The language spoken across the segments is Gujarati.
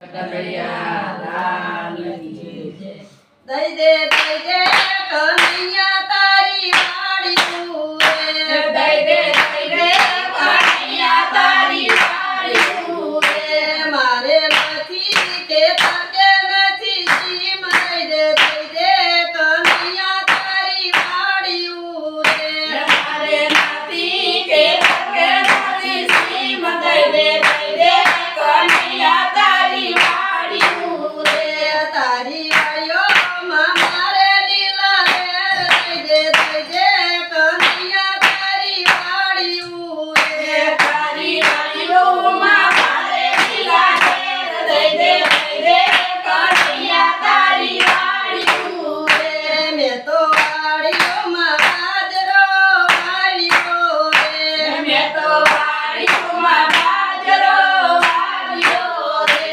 કનૈયા લાલ કી જય। દઈ દે કનૈયા તારી વાડીયું રે। દઈ દે કનૈયા તારી વાડીયું રે। મારે નથી કે તકે નથી સીમ દઈ દે કનૈયા તારી વાડીયું રે। મારે નથી કે તકે નથી સીમ દઈ દે કનૈયા તારી વાડીયું રે। તારી વાડીઓમાં મારે લીલા લેર દઈ દે કનૈયા તારી વાડીયું રે। તારી વાડીઓમાં મારે લીલા ઘેર દઈ દે કનૈયા તારી વાડીયું રે। મેં તો વાડીઓમાં બાજરો વાવ્યો રે। મેં તો વાડીઓમાં બાજરો વાવ્યો રે।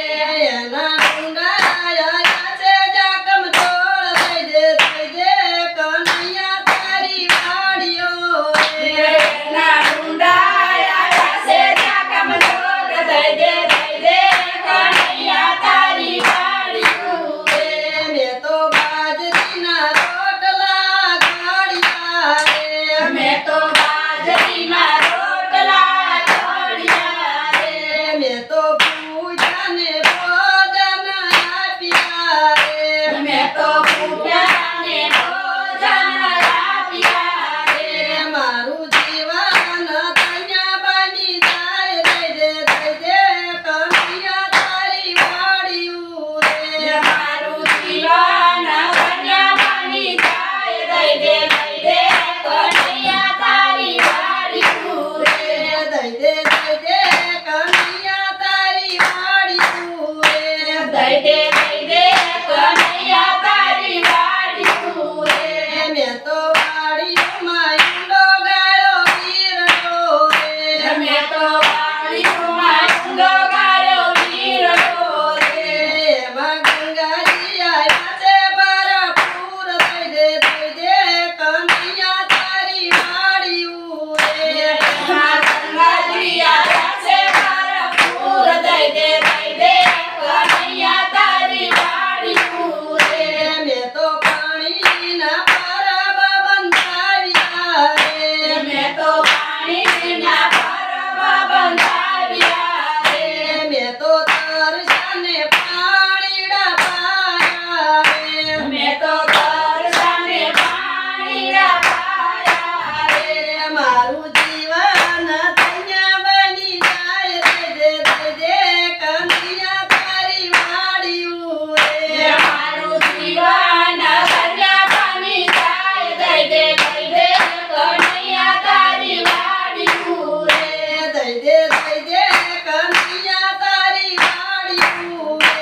એના ડુંડાયા છે જાકમ તોડ દઈ દે કનૈયા તારી વાડીઓ રે। એના ડુંડાયા છે જાકમ તોડ દઈ દે કનૈયા તારી વાડીયું રે। મેં તો બાજરીના રોટલા ઘડ્યા રે। મેં તો બાજરીના રોટલા ઘડ્યા રે। મેં તો પૂજાને ભોજન આપ્યા રે। મેં તો પૂજાને ભોજન આપ્યા રે। મારું જીવન ધન્ય બની જાય દઈ દે કનૈયા તારી વાડીયું રે। મારું જીવન ધન્ય બની જાય દઈ દે કનૈયા તારી વાડીયું રે। દઈ દે કનૈયા તારી વાડીયું રે। દઈ દે કનૈયા તારી વાડીયું રે। મેં તો વાડીઓમાં ઈંડો ગાળ્યો વીરડો રે। મેં તો વાડીઓમાં ઊંડો ગાળ્યો વીરડો રે। એમાં ગંગાજી આવ્યા છે ભરપૂર દઈ દે કનૈયા તારી વાડીયું રે। એમાં ગંગાજી આવ્યા છે ભરપૂર દઈ દે કનૈયા તારી વાડીયું રે। મેં તો પાણીના પરબ બંધાવ્યા રે। મેં તો પાણીના પરબ બંધાવ્યા રે। મેં તો તરસાને પાણીડા પાયા રે। મેં તો તરસાને પાણીડા પાયા રે। મારું જીવન ધન્ય બની જાય દઈ દે કનૈયા તારી વાડીયું રે। મારું જીવન ધન્ય બની જાય દઈ દે કનૈયા તારી વાડીયું રે। દઈ દે કનૈયા તારી વાડીયું રે।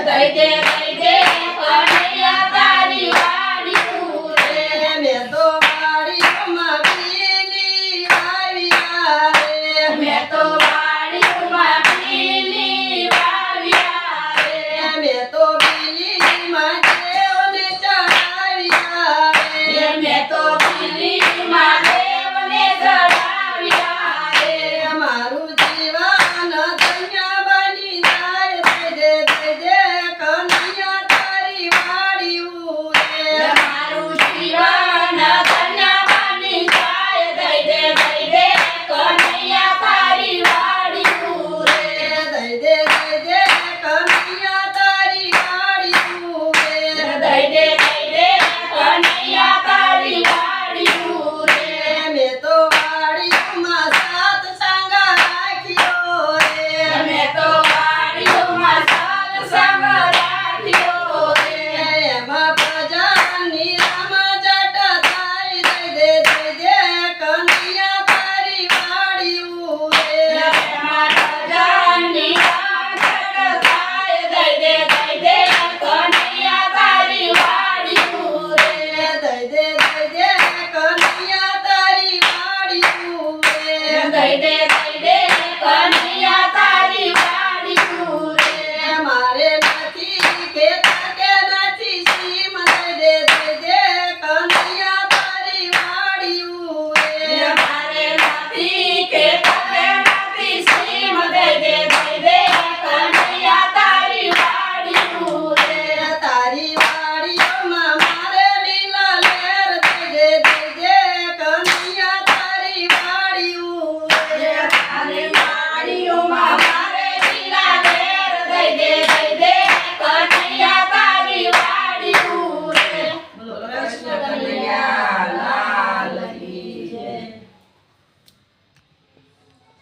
દઈ દે કનૈયા તારી વાડીયું રે। મેં તો વાડીઓમાં બીલી વાવ્યા રે। મેં તો વાડીઓમાં બીલી વાવ્યા રે। મેં તો બીલીમાં દેવને ચડાવ્યા રે। મેં તો બીલીમાં દેવને ચડાવ્યા રે। મારું જીવન ધન્ય બની જાય દઈ દે કનૈયા દે